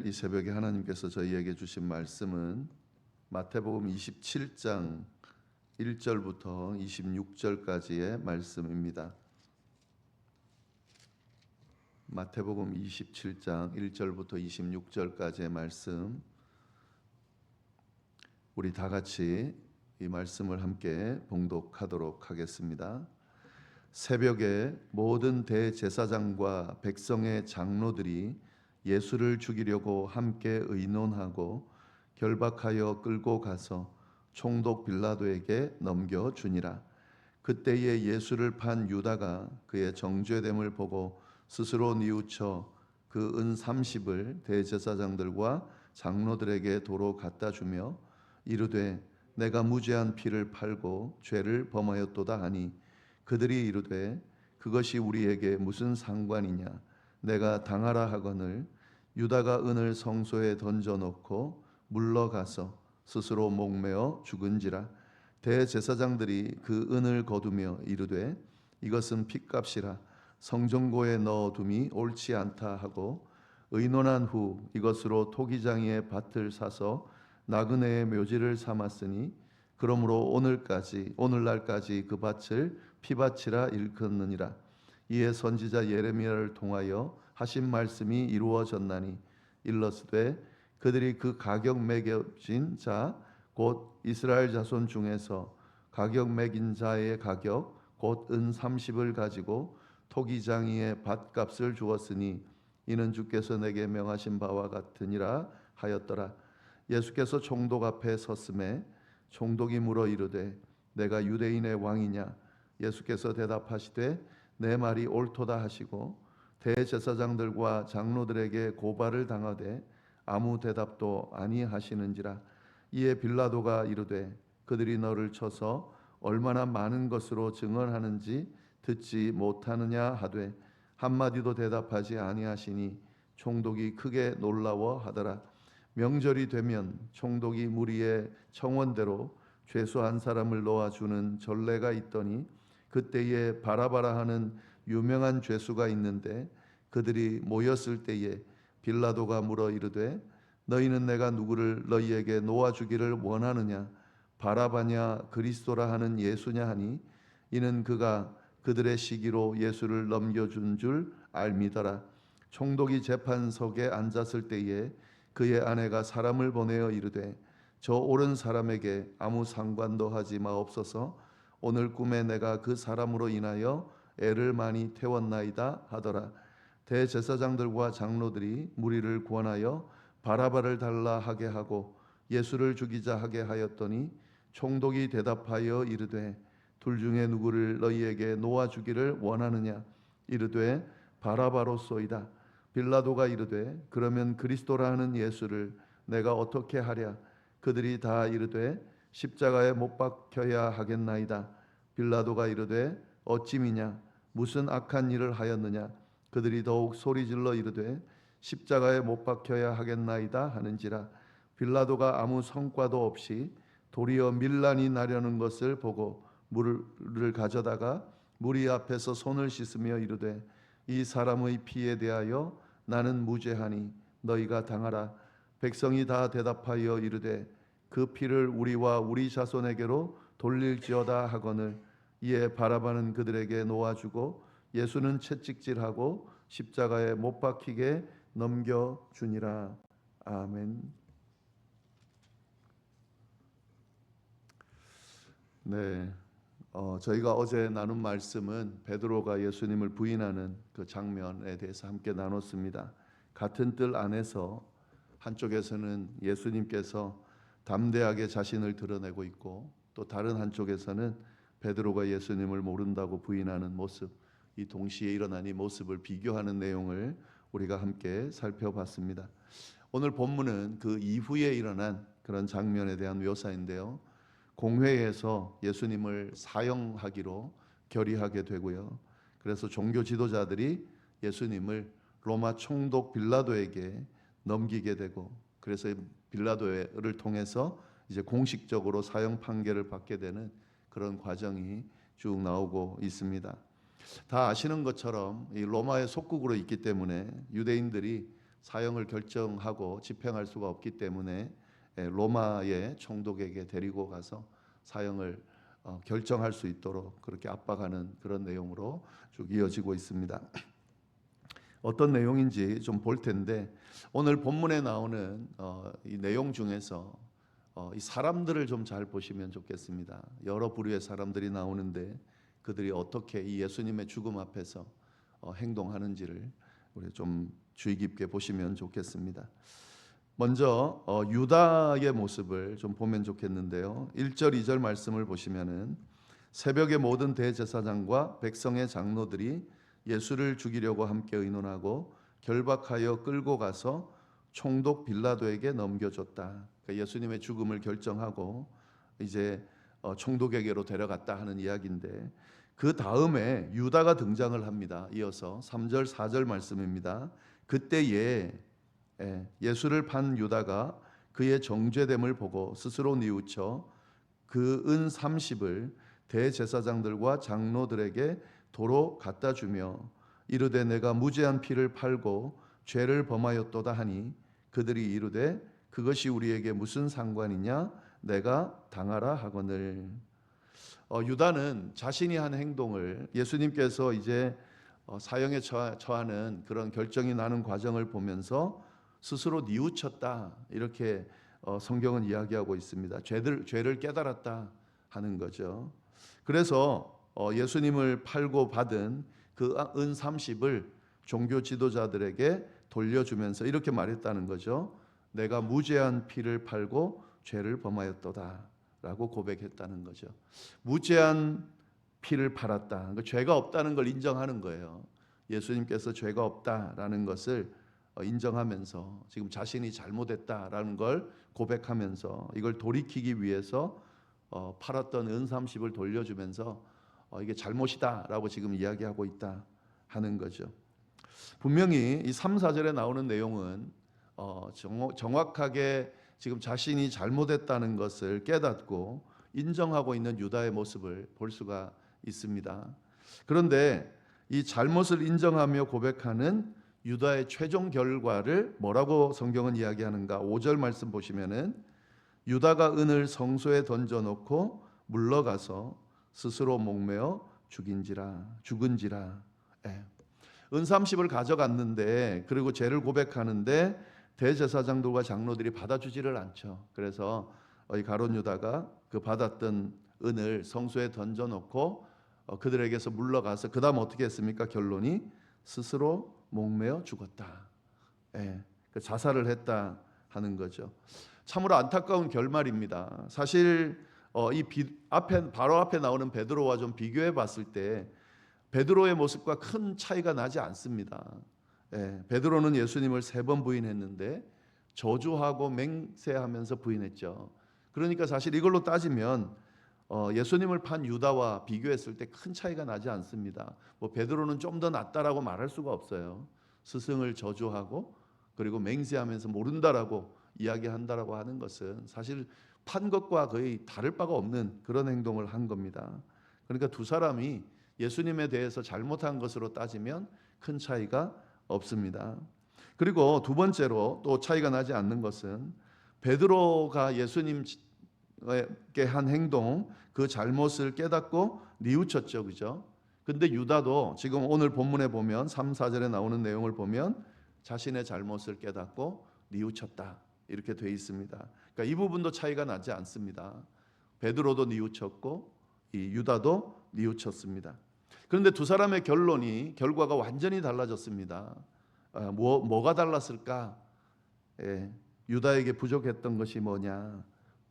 오늘 이 새벽에 하나님께서 저희에게 주신 말씀은 마태복음 27장 1절부터 26절까지의 말씀입니다. 마태복음 27장 1절부터 26절까지의 말씀, 우리 다 같이 이 말씀을 함께 봉독하도록 하겠습니다. 새벽에 모든 대제사장과 백성의 장로들이 예수를 죽이려고 함께 의논하고 결박하여 끌고 가서 총독 빌라도에게 넘겨주니라. 그때에 예수를 판 유다가 그의 정죄됨을 보고 스스로 뉘우쳐 그 은 30을 대제사장들과 장로들에게 도로 갖다 주며 이르되 내가 무죄한 피를 팔고 죄를 범하였도다 하니 그들이 이르되 그것이 우리에게 무슨 상관이냐. 내가 당하라 하거늘 유다가 은을 성소에 던져놓고 물러가서 스스로 목매어 죽은지라. 대제사장들이 그 은을 거두며 이르되 이것은 핏값이라 성전고에 넣어둠이 옳지 않다 하고 의논한 후 이것으로 토기장이의 밭을 사서 나그네의 묘지를 삼았으니 그러므로 오늘날까지 그 밭을 피밭이라 일컫느니라. 이에 선지자 예레미야를 통하여 하신 말씀이 이루어졌나니 일러스되 그들이 그 가격 매겨진 자 곧 이스라엘 자손 중에서 가격 매긴 자의 가격 곧 은 30을 가지고 토기장이의 밭값을 주었으니 이는 주께서 내게 명하신 바와 같으니라 하였더라. 예수께서 총독 앞에 섰음에 총독이 물어 이르되 내가 유대인의 왕이냐. 예수께서 대답하시되 내 말이 옳도다 하시고 대제사장들과 장로들에게 고발을 당하되 아무 대답도 아니하시는지라. 이에 빌라도가 이르되 그들이 너를 쳐서 얼마나 많은 것으로 증언하는지 듣지 못하느냐 하되 한마디도 대답하지 아니하시니 총독이 크게 놀라워하더라. 명절이 되면 총독이 무리의 청원대로 죄수한 사람을 놓아주는 전례가 있더니 그때에 바라바라 하는 유명한 죄수가 있는데 그들이 모였을 때에 빌라도가 물어 이르되 너희는 내가 누구를 너희에게 놓아주기를 원하느냐. 바라바냐 그리스도라 하는 예수냐 하니 이는 그가 그들의 시기로 예수를 넘겨준 줄 알미더라. 총독이 재판석에 앉았을 때에 그의 아내가 사람을 보내어 이르되 저 옳은 사람에게 아무 상관도 하지 마옵소서. 오늘 꿈에 내가 그 사람으로 인하여 애를 많이 태웠나이다 하더라. 대제사장들과 장로들이 무리를 권하여 바라바를 달라 하게 하고 예수를 죽이자 하게 하였더니 총독이 대답하여 이르되 둘 중에 누구를 너희에게 놓아주기를 원하느냐. 이르되 바라바로소이다. 빌라도가 이르되 그러면 그리스도라 하는 예수를 내가 어떻게 하랴. 그들이 다 이르되 십자가에 못 박혀야 하겠나이다. 빌라도가 이르되 어찌미냐. 무슨 악한 일을 하였느냐. 그들이 더욱 소리질러 이르되 십자가에 못 박혀야 하겠나이다 하는지라. 빌라도가 아무 성과도 없이 도리어 밀란이 나려는 것을 보고 물을 가져다가 무리 앞에서 손을 씻으며 이르되 이 사람의 피에 대하여 나는 무죄하니 너희가 당하라. 백성이 다 대답하여 이르되 그 피를 우리와 우리 자손에게로 돌릴지어다 하거늘 이에 바라바는 그들에게 놓아주고 예수는 채찍질하고 십자가에 못 박히게 넘겨주니라. 아멘. 네, 저희가 어제 나눈 말씀은 베드로가 예수님을 부인하는 그 장면에 대해서 함께 나눴습니다. 같은 뜰 안에서 한쪽에서는 예수님께서 담대하게 자신을 드러내고 있고 또 다른 한쪽에서는 베드로가 예수님을 모른다고 부인하는 모습, 이 동시에 일어난 이 모습을 비교하는 내용을 우리가 함께 살펴봤습니다. 오늘 본문은 그 이후에 일어난 그런 장면에 대한 묘사인데요. 공회에서 예수님을 사형하기로 결의하게 되고요. 그래서 종교 지도자들이 예수님을 로마 총독 빌라도에게 넘기게 되고 그래서 빌라도를 통해서 이제 공식적으로 사형 판결을 받게 되는 그런 과정이 쭉 나오고 있습니다. 다 아시는 것처럼 이 로마의 속국으로 있기 때문에 유대인들이 사형을 결정하고 집행할 수가 없기 때문에 로마의 총독에게 데리고 가서 사형을 결정할 수 있도록 그렇게 압박하는 그런 내용으로 쭉 이어지고 있습니다. 어떤 내용인지 좀 볼 텐데 오늘 본문에 나오는 이 내용 중에서 이 사람들을 좀 잘 보시면 좋겠습니다. 여러 부류의 사람들이 나오는데 그들이 어떻게 이 예수님의 죽음 앞에서 행동하는지를 우리 좀 주의 깊게 보시면 좋겠습니다. 먼저 유다의 모습을 좀 보면 좋겠는데요. 1절 2절 말씀을 보시면은 새벽에 모든 대제사장과 백성의 장로들이 예수를 죽이려고 함께 의논하고 결박하여 끌고 가서 총독 빌라도에게 넘겨줬다. 그러니까 예수님의 죽음을 결정하고 이제 총독에게로 데려갔다 하는 이야기인데 그 다음에 유다가 등장을 합니다. 이어서 3절 4절 말씀입니다. 그때에 예수를 판 유다가 그의 정죄됨을 보고 스스로 뉘우쳐 그 은 30을 대제사장들과 장로들에게 도로 갖다 주며 이르되 내가 무죄한 피를 팔고 죄를 범하였도다 하니 그들이 이르되 그것이 우리에게 무슨 상관이냐 내가 당하라 하거늘. 유다는 자신이 한 행동을 예수님께서 이제 사형에 처하는 그런 결정이 나는 과정을 보면서 스스로 뉘우쳤다 이렇게 성경은 이야기하고 있습니다. 죄를 깨달았다 하는 거죠. 그래서 예수님을 팔고 받은 그 은 30을 종교 지도자들에게 돌려주면서 이렇게 말했다는 거죠. 내가 무죄한 피를 팔고 죄를 범하였도다 라고 고백했다는 거죠. 무죄한 피를 팔았다. 그러니까 죄가 없다는 걸 인정하는 거예요. 예수님께서 죄가 없다라는 것을 인정하면서 지금 자신이 잘못했다라는 걸 고백하면서 이걸 돌이키기 위해서 팔았던 은 30을 돌려주면서 이게 잘못이다라고 지금 이야기하고 있다 하는 거죠. 분명히 이 3, 4절에 나오는 내용은 정확하게 지금 자신이 잘못했다는 것을 깨닫고 인정하고 있는 유다의 모습을 볼 수가 있습니다. 그런데 이 잘못을 인정하며 고백하는 유다의 최종 결과를 뭐라고 성경은 이야기하는가? 5절 말씀 보시면은 유다가 은을 성소에 던져놓고 물러가서 스스로 목매어 죽은지라. 은 30을 가져갔는데 그리고 죄를 고백하는데 대제사장들과 장로들이 받아주지를 않죠. 그래서 이 가룟 유다가 그 받았던 은을 성소에 던져놓고 그들에게서 물러가서 그 다음 어떻게 했습니까? 결론이 스스로 목매어 죽었다. 자살을 했다 하는 거죠. 참으로 안타까운 결말입니다. 사실 바로 앞에 나오는 베드로와 좀 비교해 봤을 때 베드로의 모습과 큰 차이가 나지 않습니다. 베드로는 예수님을 3번 부인했는데 저주하고 맹세하면서 부인했죠. 그러니까 사실 이걸로 따지면 예수님을 판 유다와 비교했을 때 큰 차이가 나지 않습니다. 베드로는 좀 더 낫다라고 말할 수가 없어요. 스승을 저주하고 그리고 맹세하면서 모른다라고 이야기한다라고 하는 것은 사실 판 것과 거의 다를 바가 없는 그런 행동을 한 겁니다. 그러니까 두 사람이 예수님에 대해서 잘못한 것으로 따지면 큰 차이가 없습니다. 그리고 두 번째로 또 차이가 나지 않는 것은 베드로가 예수님께 한 행동, 그 잘못을 깨닫고 뉘우쳤죠, 그죠? 근데 유다도 지금 오늘 본문에 보면 3, 4절에 나오는 내용을 보면 자신의 잘못을 깨닫고 뉘우쳤다 이렇게 돼 있습니다. 그러니까 이 부분도 차이가 나지 않습니다. 베드로도 뉘우쳤고 이 유다도 뉘우쳤습니다. 그런데 두 사람의 결과가 완전히 달라졌습니다. 뭐가 달랐을까? 유다에게 부족했던 것이 뭐냐?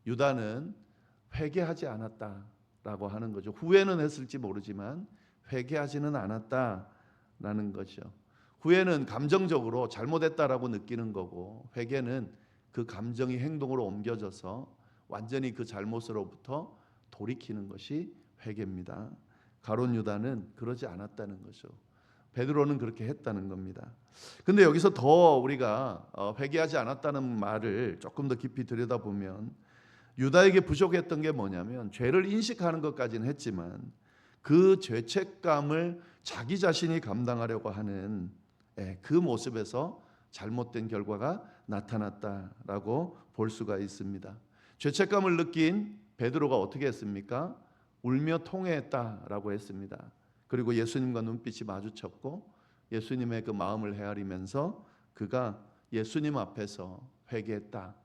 유다는 회개하지 않았다라고 하는 거죠. 후회는 했을지 모르지만 회개하지는 않았다라는 거죠. 후회는 감정적으로 잘못했다라고 느끼는 거고 회개는 그 감정이 행동으로 옮겨져서 완전히 그 잘못으로부터 돌이키는 것이 회개입니다. 가룟 유다는 그러지 않았다는 거죠. 베드로는 그렇게 했다는 겁니다. 근데 여기서 더 우리가 회개하지 않았다는 말을 조금 더 깊이 들여다보면 유다에게 부족했던 게 뭐냐면 죄를 인식하는 것까지는 했지만 그 죄책감을 자기 자신이 감당하려고 하는 그 모습에서 잘못된 결과가 나타났다라고 볼 수가 있습니다. 죄책감을 느낀 베드로가 어떻게 했습니까? 울며 통회했다라고 했습니다. 그리고 예수님과 눈빛이 마주쳤고 예수님의 그 마음을 헤아리면서 그가 예수님 앞에서 회개했다.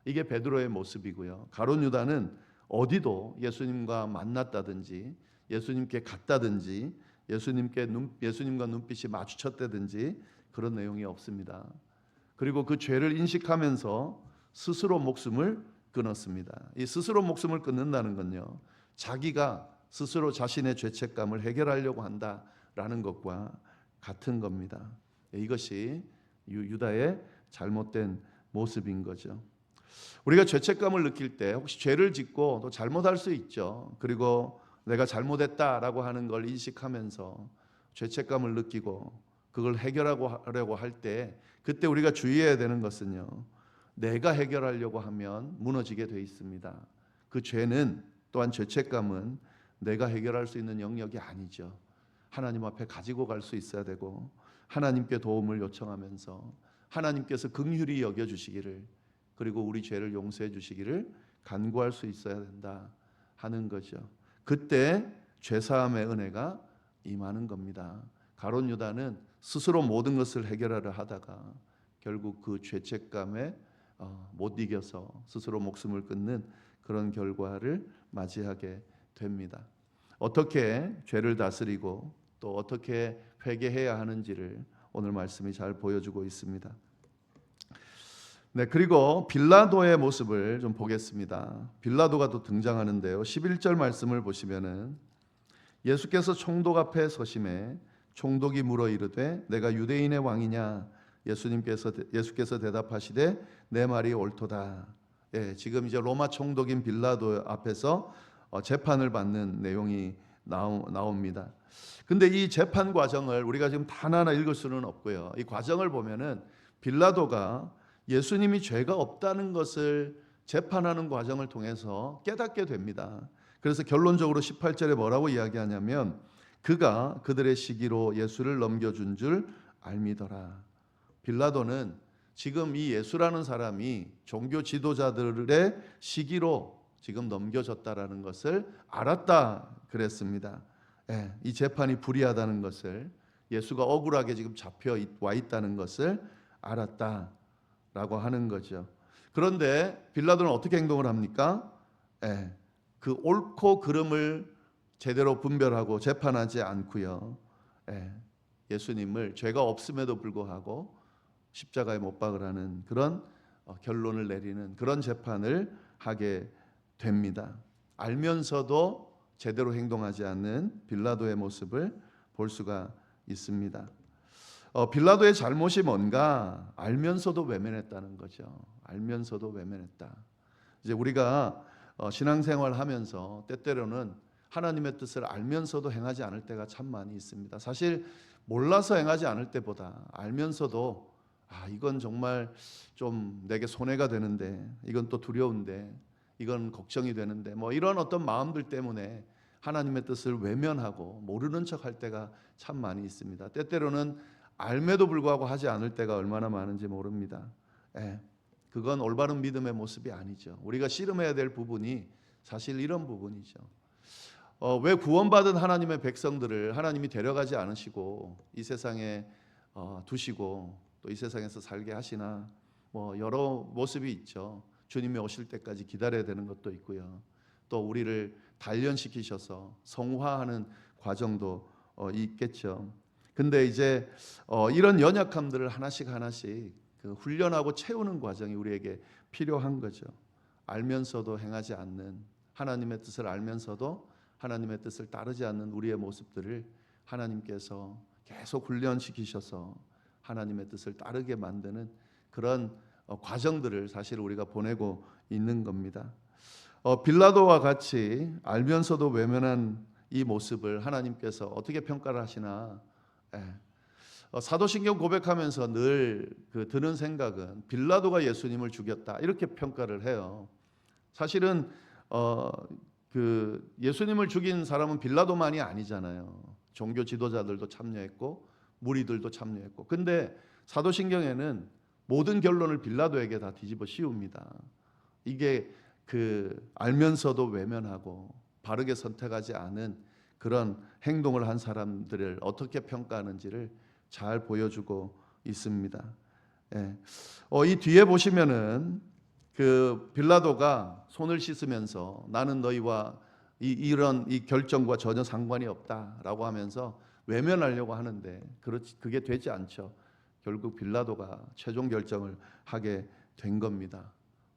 이게 베드로의 모습이고요. 가룟 유다는 어디도 예수님과 만났다든지 예수님께 갔다든지 예수님과 눈빛이 마주쳤다든지 그런 내용이 없습니다. 그리고 그 죄를 인식하면서 스스로 목숨을 끊었습니다. 이 스스로 목숨을 끊는다는 건요, 자기가 스스로 자신의 죄책감을 해결하려고 한다라는 것과 같은 겁니다. 이것이 유다의 잘못된 모습인 거죠. 우리가 죄책감을 느낄 때 혹시 죄를 짓고 또 잘못할 수 있죠. 그리고 내가 잘못했다라고 하는 걸 인식하면서 죄책감을 느끼고 그걸 해결하려고 할 때 그때 우리가 주의해야 되는 것은요, 내가 해결하려고 하면 무너지게 돼 있습니다. 그 죄는 또한 죄책감은 내가 해결할 수 있는 영역이 아니죠. 하나님 앞에 가지고 갈 수 있어야 되고 하나님께 도움을 요청하면서 하나님께서 긍휼히 여겨주시기를 그리고 우리 죄를 용서해 주시기를 간구할 수 있어야 된다 하는 거죠. 그때 죄사함의 은혜가 임하는 겁니다. 가룟 유다는 스스로 모든 것을 해결하려 하다가 결국 그 죄책감에 못 이겨서 스스로 목숨을 끊는 그런 결과를 맞이하게 됩니다. 어떻게 죄를 다스리고 또 어떻게 회개해야 하는지를 오늘 말씀이 잘 보여주고 있습니다. 네, 그리고 빌라도의 모습을 좀 보겠습니다. 빌라도가 또 등장하는데요. 11절 말씀을 보시면은 예수께서 총독 앞에 서심해 총독이 물어 이르되 내가 유대인의 왕이냐? 예수께서 대답하시되 내 말이 옳도다. 예, 지금 이제 로마 총독인 빌라도 앞에서 재판을 받는 내용이 나옵니다. 근데 이 재판 과정을 우리가 지금 하나하나 읽을 수는 없고요. 이 과정을 보면은 빌라도가 예수님이 죄가 없다는 것을 재판하는 과정을 통해서 깨닫게 됩니다. 그래서 결론적으로 18절에 뭐라고 이야기하냐면 그가 그들의 시기로 예수를 넘겨준 줄 알미더라. 빌라도는 지금 이 예수라는 사람이 종교 지도자들의 시기로 지금 넘겨졌다라는 것을 알았다 그랬습니다. 예, 이 재판이 불의하다는 것을, 예수가 억울하게 지금 잡혀 와 있다는 것을 알았다라고 하는 거죠. 그런데 빌라도는 어떻게 행동을 합니까? 예, 그 옳고 그름을 제대로 분별하고 재판하지 않고요. 예수님을 죄가 없음에도 불구하고 십자가에 못 박으라는 그런 결론을 내리는 그런 재판을 하게 됩니다. 알면서도 제대로 행동하지 않는 빌라도의 모습을 볼 수가 있습니다. 빌라도의 잘못이 뭔가? 알면서도 외면했다는 거죠. 알면서도 외면했다. 이제 우리가 신앙생활 하면서 때때로는 하나님의 뜻을 알면서도 행하지 않을 때가 참 많이 있습니다. 사실 몰라서 행하지 않을 때보다 알면서도 이건 정말 좀 내게 손해가 되는데, 이건 또 두려운데, 이건 걱정이 되는데, 뭐 이런 어떤 마음들 때문에 하나님의 뜻을 외면하고 모르는 척할 때가 참 많이 있습니다. 때때로는 알매도 불구하고 하지 않을 때가 얼마나 많은지 모릅니다. 그건 올바른 믿음의 모습이 아니죠. 우리가 씨름해야 될 부분이 사실 이런 부분이죠. 왜 구원받은 하나님의 백성들을 하나님이 데려가지 않으시고 이 세상에 두시고 또 이 세상에서 살게 하시나? 뭐 여러 모습이 있죠. 주님이 오실 때까지 기다려야 되는 것도 있고요. 또 우리를 단련시키셔서 성화하는 과정도 있겠죠. 근데 이제 이런 연약함들을 하나씩 그 훈련하고 채우는 과정이 우리에게 필요한 거죠. 알면서도 행하지 않는, 하나님의 뜻을 알면서도 하나님의 뜻을 따르지 않는 우리의 모습들을 하나님께서 계속 훈련시키셔서 하나님의 뜻을 따르게 만드는 그런 과정들을 사실 우리가 보내고 있는 겁니다. 빌라도와 같이 알면서도 외면한 이 모습을 하나님께서 어떻게 평가를 하시나? 사도신경 고백하면서 늘 드는 생각은 빌라도가 예수님을 죽였다 이렇게 평가를 해요. 사실은 예수님을 죽인 사람은 빌라도만이 아니잖아요. 종교 지도자들도 참여했고 무리들도 참여했고. 근데 사도신경에는 모든 결론을 빌라도에게 다 뒤집어 씌웁니다. 이게 알면서도 외면하고 바르게 선택하지 않은 그런 행동을 한 사람들을 어떻게 평가하는지를 잘 보여주고 있습니다. 예. 이 뒤에 보시면은 빌라도가 손을 씻으면서 나는 너희와 이런 결정과 전혀 상관이 없다라고 하면서 외면하려고 하는데 그게 되지 않죠. 결국 빌라도가 최종 결정을 하게 된 겁니다.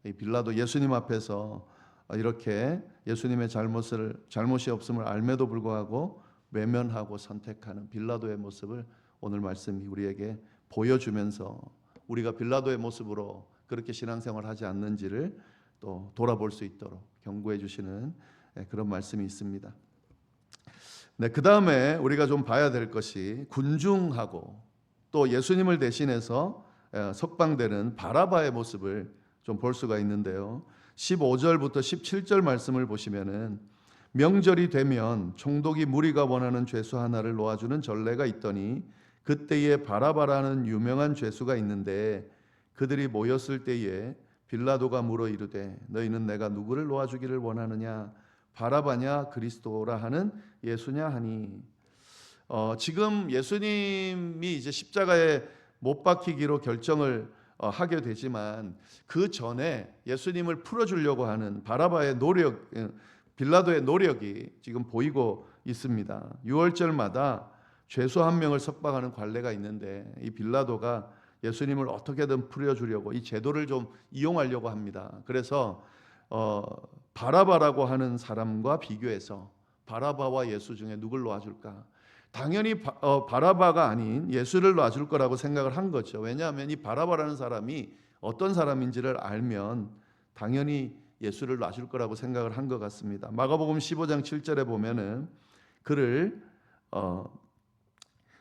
이 빌라도 예수님 앞에서 이렇게 예수님의 잘못이 없음을 알매도 불구하고 외면하고 선택하는 빌라도의 모습을 오늘 말씀이 우리에게 보여주면서 우리가 빌라도의 모습으로 그렇게 신앙생활을 하지 않는지를 또 돌아볼 수 있도록 경고해 주시는 그런 말씀이 있습니다. 네, 그 다음에 우리가 좀 봐야 될 것이 군중하고 또 예수님을 대신해서 석방되는 바라바의 모습을 좀 볼 수가 있는데요. 15절부터 17절 말씀을 보시면은 명절이 되면 총독이 무리가 원하는 죄수 하나를 놓아주는 전례가 있더니 그때에 바라바라는 유명한 죄수가 있는데 그들이 모였을 때에 빌라도가 물어 이르되 너희는 내가 누구를 놓아주기를 원하느냐 바라바냐 그리스도라 하는 예수냐 하니 지금 예수님이 이제 십자가에 못 박히기로 결정을 하게 되지만 그 전에 예수님을 풀어주려고 하는 바라바의 노력, 빌라도의 노력이 지금 보이고 있습니다. 6월절마다 죄수 한 명을 석방하는 관례가 있는데 이 빌라도가 예수님을 어떻게든 풀어주려고 이 제도를 좀 이용하려고 합니다. 그래서 바라바라고 하는 사람과 비교해서 바라바와 예수 중에 누굴 놓아줄까? 당연히 바라바가 아닌 예수를 놔줄 거라고 생각을 한 거죠. 왜냐하면 이 바라바라는 사람이 어떤 사람인지를 알면 당연히 예수를 놔줄 거라고 생각을 한 것 같습니다. 마가복음 15장 7절에 보면은 그를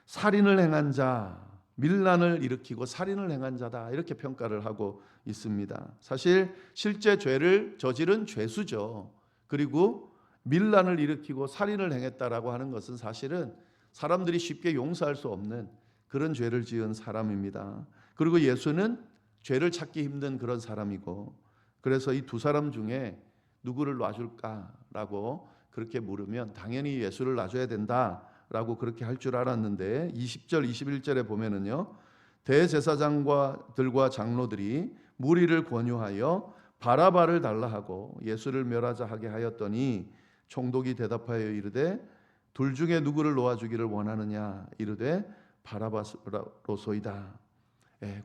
살인을 행한 자, 밀란을 일으키고 살인을 행한 자다 이렇게 평가를 하고 있습니다. 사실 실제 죄를 저지른 죄수죠. 그리고 밀란을 일으키고 살인을 행했다라고 하는 것은 사실은 사람들이 쉽게 용서할 수 없는 그런 죄를 지은 사람입니다. 그리고 예수는 죄를 찾기 힘든 그런 사람이고 그래서 이 두 사람 중에 누구를 놔줄까라고 그렇게 물으면 당연히 예수를 놔줘야 된다라고 그렇게 할 줄 알았는데 20절 21절에 보면은요. 대제사장들과 장로들이 무리를 권유하여 바라바를 달라 하고 예수를 멸하자 하게 하였더니 총독이 대답하여 이르되 둘 중에 누구를 놓아주기를 원하느냐 이르되 바라바로소이다.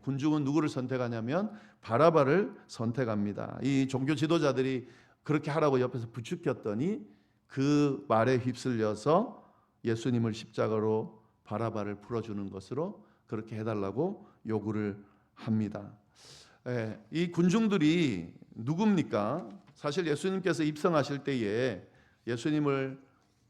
군중은 누구를 선택하냐면 바라바를 선택합니다. 이 종교 지도자들이 그렇게 하라고 옆에서 부추겼더니 그 말에 휩쓸려서 예수님을 십자가로 바라바를 풀어주는 것으로 그렇게 해달라고 요구를 합니다. 이 군중들이 누굽니까? 사실 예수님께서 입성하실 때에 예수님을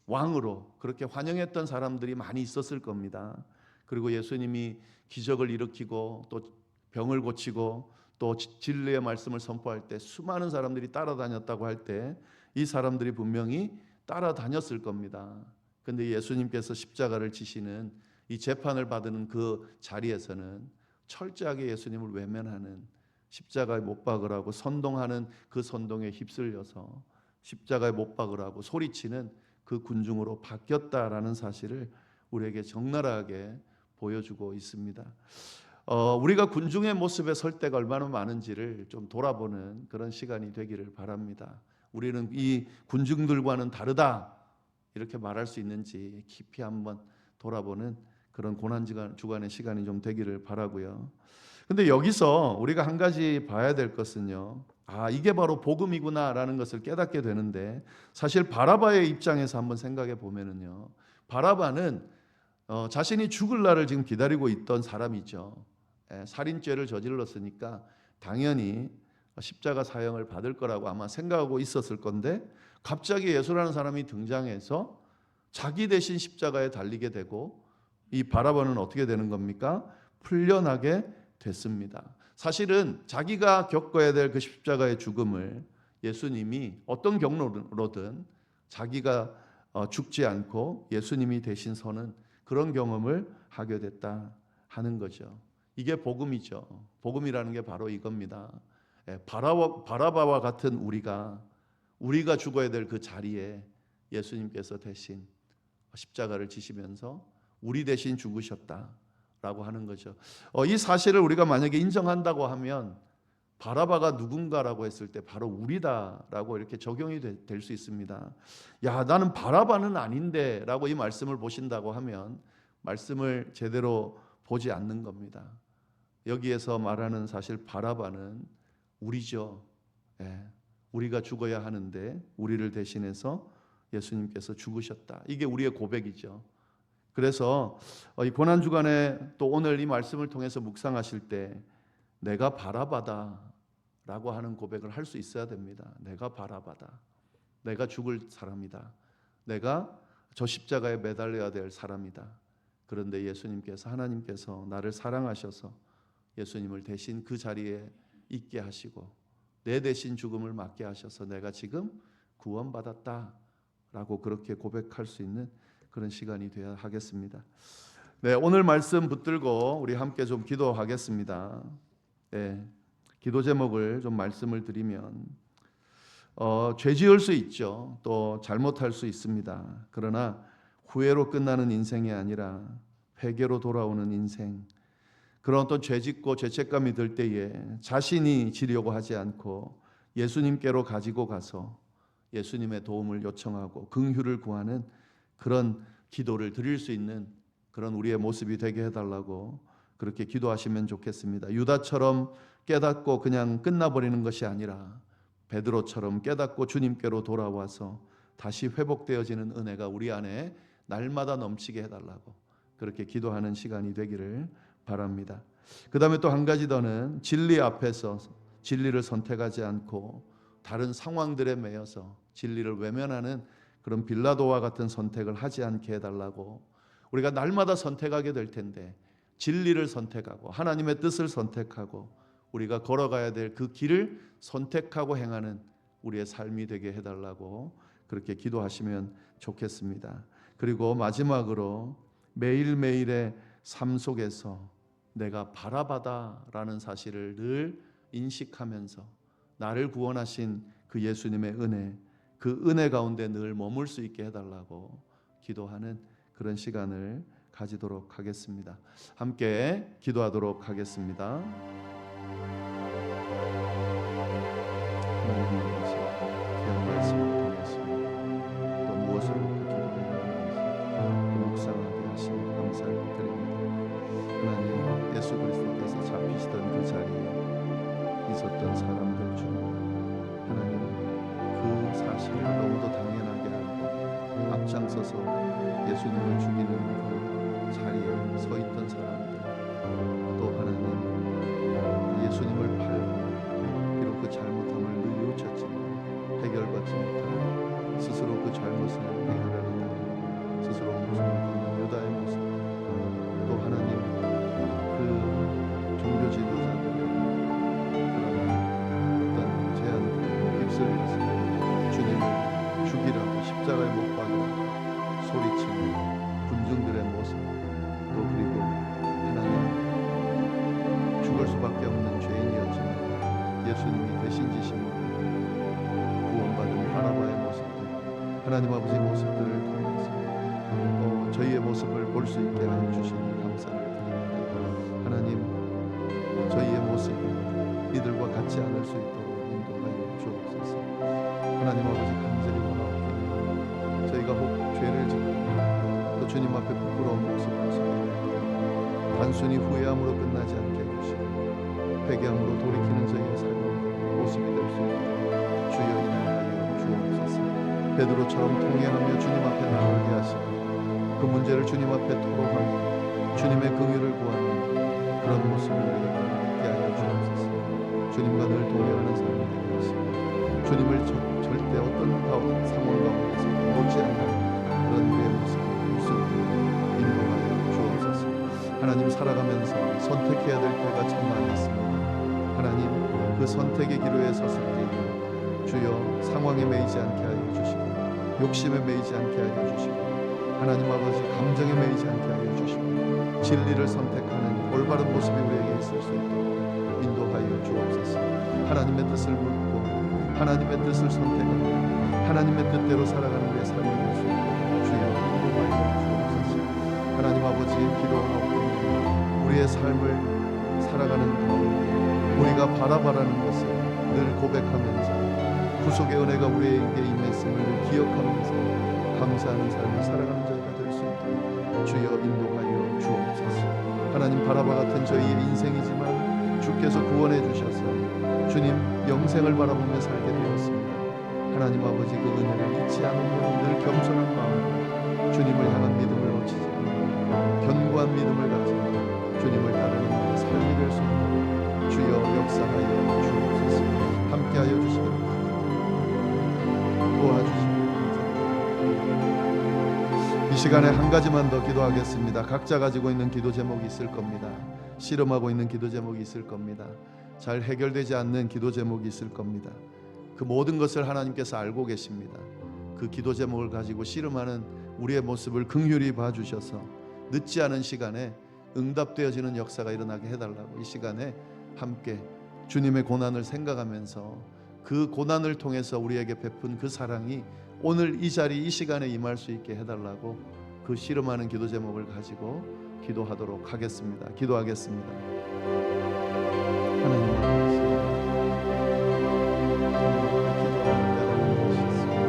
왕으로 그렇게 환영했던 사람들이 많이 있었을 겁니다. 그리고 예수님이 기적을 일으키고 또 병을 고치고 또 진리의 말씀을 선포할 때 수많은 사람들이 따라다녔다고 할 때 이 사람들이 분명히 따라다녔을 겁니다. 그런데 예수님께서 십자가를 지시는 이 재판을 받는 그 자리에서는 철저하게 예수님을 외면하는 십자가에 못 박으라고 선동하는 그 선동에 휩쓸려서 십자가에 못 박으라고 소리치는 그 군중으로 바뀌었다라는 사실을 우리에게 적나라하게 보여주고 있습니다. 우리가 군중의 모습에 설 때가 얼마나 많은지를 좀 돌아보는 그런 시간이 되기를 바랍니다. 우리는 이 군중들과는 다르다 이렇게 말할 수 있는지 깊이 한번 돌아보는 그런 고난주간의 시간이 좀 되기를 바라고요. 근데 여기서 우리가 한 가지 봐야 될 것은요. 이게 바로 복음이구나라는 것을 깨닫게 되는데 사실 바라바의 입장에서 한번 생각해 보면은요. 바라바는 자신이 죽을 날을 지금 기다리고 있던 사람이죠. 살인죄를 저질렀으니까 당연히 십자가 사형을 받을 거라고 아마 생각하고 있었을 건데 갑자기 예수라는 사람이 등장해서 자기 대신 십자가에 달리게 되고 이 바라바는 어떻게 되는 겁니까? 풀려나게 됐습니다. 사실은 자기가 겪어야 될 그 십자가의 죽음을 예수님이 어떤 경로로든 자기가 죽지 않고 예수님이 대신 서는 그런 경험을 하게 됐다 하는 거죠. 이게 복음이죠. 복음이라는 게 바로 이겁니다. 바라바와 같은 우리가 죽어야 될 그 자리에 예수님께서 대신 십자가를 지시면서 우리 대신 죽으셨다라고 하는 거죠. 이 사실을 우리가 만약에 인정한다고 하면 바라바가 누군가라고 했을 때 바로 우리다라고 이렇게 적용이 될 수 있습니다. 야, 나는 바라바는 아닌데 라고 이 말씀을 보신다고 하면 말씀을 제대로 보지 않는 겁니다. 여기에서 말하는 사실 바라바는 우리죠. 우리가 죽어야 하는데 우리를 대신해서 예수님께서 죽으셨다. 이게 우리의 고백이죠. 그래서 이 고난주간에 또 오늘 이 말씀을 통해서 묵상하실 때 내가 바라바다 라고 하는 고백을 할 수 있어야 됩니다. 내가 바라바다. 내가 죽을 사람이다. 내가 저 십자가에 매달려야 될 사람이다. 그런데 하나님께서 나를 사랑하셔서 예수님을 대신 그 자리에 있게 하시고 내 대신 죽음을 맞게 하셔서 내가 지금 구원받았다 라고 그렇게 고백할 수 있는 그런 시간이 되어야 하겠습니다. 네, 오늘 말씀 붙들고 우리 함께 좀 기도하겠습니다. 기도 제목을 좀 말씀을 드리면 죄 지을 수 있죠. 또 잘못할 수 있습니다. 그러나 후회로 끝나는 인생이 아니라 회개로 돌아오는 인생, 그런 어떤 죄짓고 죄책감이 들 때에 자신이 지려고 하지 않고 예수님께로 가지고 가서 예수님의 도움을 요청하고 긍휼을 구하는 그런 기도를 드릴 수 있는 그런 우리의 모습이 되게 해달라고 그렇게 기도하시면 좋겠습니다. 유다처럼 깨닫고 그냥 끝나버리는 것이 아니라 베드로처럼 깨닫고 주님께로 돌아와서 다시 회복되어지는 은혜가 우리 안에 날마다 넘치게 해달라고 그렇게 기도하는 시간이 되기를 바랍니다. 그 다음에 또 한 가지 더는 진리 앞에서 진리를 선택하지 않고 다른 상황들에 매여서 진리를 외면하는 그런 빌라도와 같은 선택을 하지 않게 해달라고. 우리가 날마다 선택하게 될 텐데 진리를 선택하고 하나님의 뜻을 선택하고 우리가 걸어가야 될 그 길을 선택하고 행하는 우리의 삶이 되게 해달라고 그렇게 기도하시면 좋겠습니다. 그리고 마지막으로 매일매일의 삶 속에서 내가 바라바다라는 사실을 늘 인식하면서 나를 구원하신 그 예수님의 은혜, 그 은혜 가운데 늘 머물 수 있게 해달라고 기도하는 그런 시간을 가지도록 하겠습니다. 함께 기도하도록 하겠습니다. 하나님 아버지, 귀한 말씀을 통해서 또 무엇을 기도해야 하는지 묵상하게 하시니 감사를 드립니다. 하나님, 예수 그리스도께서 잡히시던 그 자리에 있었던 사람들 중 하나님 그 사실을 너무도 당연하게 알고 앞장서서 예수님을 죽이는 그 자리에 서 있던 사람들, 또 하나님 예수님을 팔고 비록 그 잘못함을 뉘우쳤지만 해결받지 못하고 스스로 그 잘못을 해결하는 날 스스로 목숨을 끊는 유다의 모습, 또 하나님 그 종교 지도자들의 어떤 제안들에 휩쓸려서 주님을 죽이라고 십자가에 못 박으라고 소리치는 군중들의 모습, 또 그리고 하나님 죽을 수밖에 없는 죄인이었지만 예수님이 대신 지심으로 구원받은 바라바의 모습들, 하나님 아버지 모습들을 통해서 또 저희의 모습을 볼 수 있게 하여 주시니 감사를 드립니다. 하나님, 저희의 모습이 이들과 같지 않을 수 있도록 인도하여 주옵소서. 하나님 아버지, 간절히 원하옵기를 저희가 혹 죄를 짓고 또 주님 앞에 부끄러운 모습으로 서게 단순히 후회함으로 끝나지 않게 해주시고 회개함으로 돌이키는 저희의 삶의 모습이 될 수 있도록 주여 인도하여 주옵소서. 베드로처럼 통행하며 주님 앞에 나오게 하시고 그 문제를 주님 앞에 토로하며 주님의 긍휼을 구하는 그런 모습을 우리가 있게 하여 주옵소서. 주님과 늘 동행하는 삶이 되게 하시고 주님을 절대 어떤 상황 가운데서 못지않는 그런 우리의 모습을 볼 수 있도록 인도하여 주옵소서. 하나님, 살아가면서 선택해야 될 때가 참 많이 있습니다. 하나님, 그 선택의 기로에 섰을 때 주여 상황에 매이지 않게 하여 주시고 욕심에 매이지 않게 하여 주시고 하나님 아버지 감정에 매이지 않게 하여 주시고 진리를 선택하는 올바른 모습이 우리에게 있을 수 있도록 인도하여 주옵소서. 하나님의 뜻을 묻고 하나님의 뜻을 선택하고 하나님의 뜻대로 살아가는 우리의 삶을 볼 수 있도록 주여 인도하여 주옵소서. 하나님 아버지, 기도하옵고 우리의 삶을 살아가는 가운데 우리가 바라바라는 것을 늘 고백하면서 구속의 은혜가 우리에게 임했음을 기억하면서 감사하는 삶을 살아가는 저희가 될 수 있도록 주여 인도하여 주옵소서. 하나님, 바라바 같은 저희의 인생이지만 주께서 구원해 주셔서 주님 영생을 바라보며 살게 되었습니다. 하나님 아버지, 그 은혜를 잊지 않으며 늘 겸손한 마음으로 주님을 향한 믿음을 놓치지 않고 견고한 믿음을 가지고 주님을 따르는 삶이 될 수 있도록 주여 역사하여 주옵소서. 함께하여 주시기를 도와주시기 이 시간에 한 가지만 더 기도하겠습니다. 각자 가지고 있는 기도 제목이 있을 겁니다. 씨름하고 있는 기도 제목이 있을 겁니다. 잘 해결되지 않는 기도 제목이 있을 겁니다. 그 모든 것을 하나님께서 알고 계십니다. 그 기도 제목을 가지고 씨름하는 우리의 모습을 긍휼히 봐주셔서 늦지 않은 시간에 응답되어지는 역사가 일어나게 해달라고 이 시간에 함께 주님의 고난을 생각하면서 그 고난을 통해서 우리에게 베푼 그 사랑이 오늘 이 자리 이 시간에 임할 수 있게 해달라고 그 씨름하는 기도 제목을 가지고 기도하도록 하겠습니다. 기도하겠습니다. 하나님 아버지, 기도하는 때라는 것이 있습니다.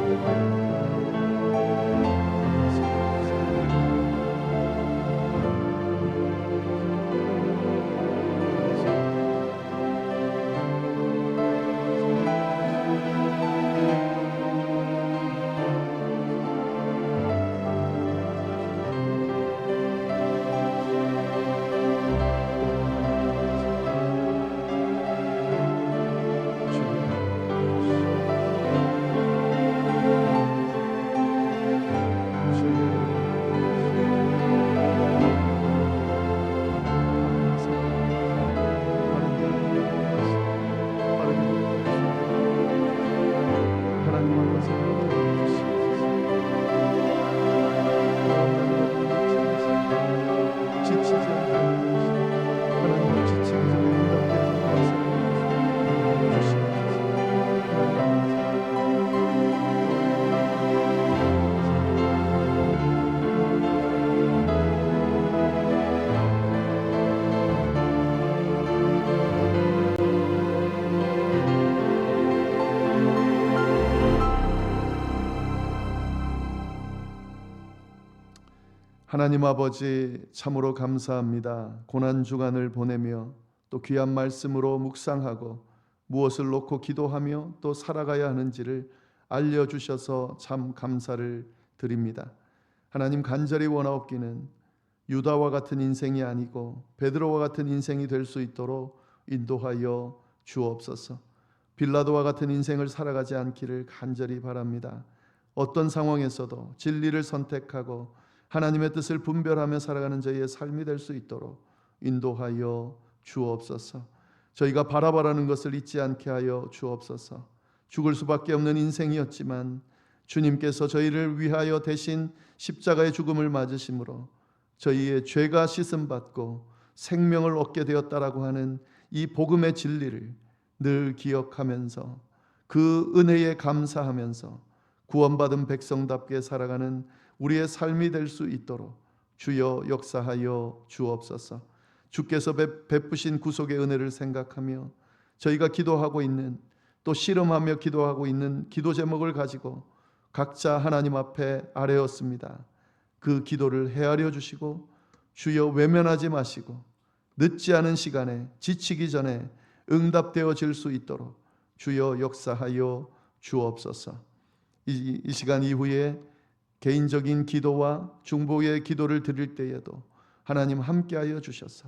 하나님 아버지, 참으로 감사합니다. 고난 주간을 보내며 또 귀한 말씀으로 묵상하고 무엇을 놓고 기도하며 또 살아가야 하는지를 알려주셔서 참 감사를 드립니다. 하나님, 간절히 원하옵기는 유다와 같은 인생이 아니고 베드로와 같은 인생이 될 수 있도록 인도하여 주옵소서. 빌라도와 같은 인생을 살아가지 않기를 간절히 바랍니다. 어떤 상황에서도 진리를 선택하고 하나님의 뜻을 분별하며 살아가는 저희의 삶이 될 수 있도록 인도하여 주옵소서. 저희가 바라바라는 것을 잊지 않게 하여 주옵소서. 죽을 수밖에 없는 인생이었지만 주님께서 저희를 위하여 대신 십자가의 죽음을 맞으심으로 저희의 죄가 씻음받고 생명을 얻게 되었다라고 하는 이 복음의 진리를 늘 기억하면서 그 은혜에 감사하면서 구원받은 백성답게 살아가는 우리의 삶이 될 수 있도록 주여 역사하여 주옵소서. 주께서 베푸신 구속의 은혜를 생각하며 저희가 기도하고 있는, 또 씨름하며 기도하고 있는 기도 제목을 가지고 각자 하나님 앞에 아뢰었습니다. 그 기도를 헤아려 주시고 주여 외면하지 마시고 늦지 않은 시간에 지치기 전에 응답되어질 수 있도록 주여 역사하여 주옵소서. 이 시간 이후에 개인적인 기도와 중보의 기도를 드릴 때에도 하나님 함께하여 주셔서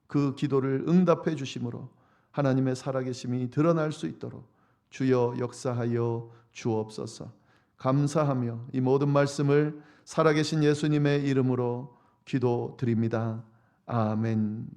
그 기도를 응답해 주심으로 하나님의 살아계심이 드러날 수 있도록 주여 역사하여 주옵소서. 감사하며 이 모든 말씀을 살아계신 예수님의 이름으로 기도드립니다. 아멘.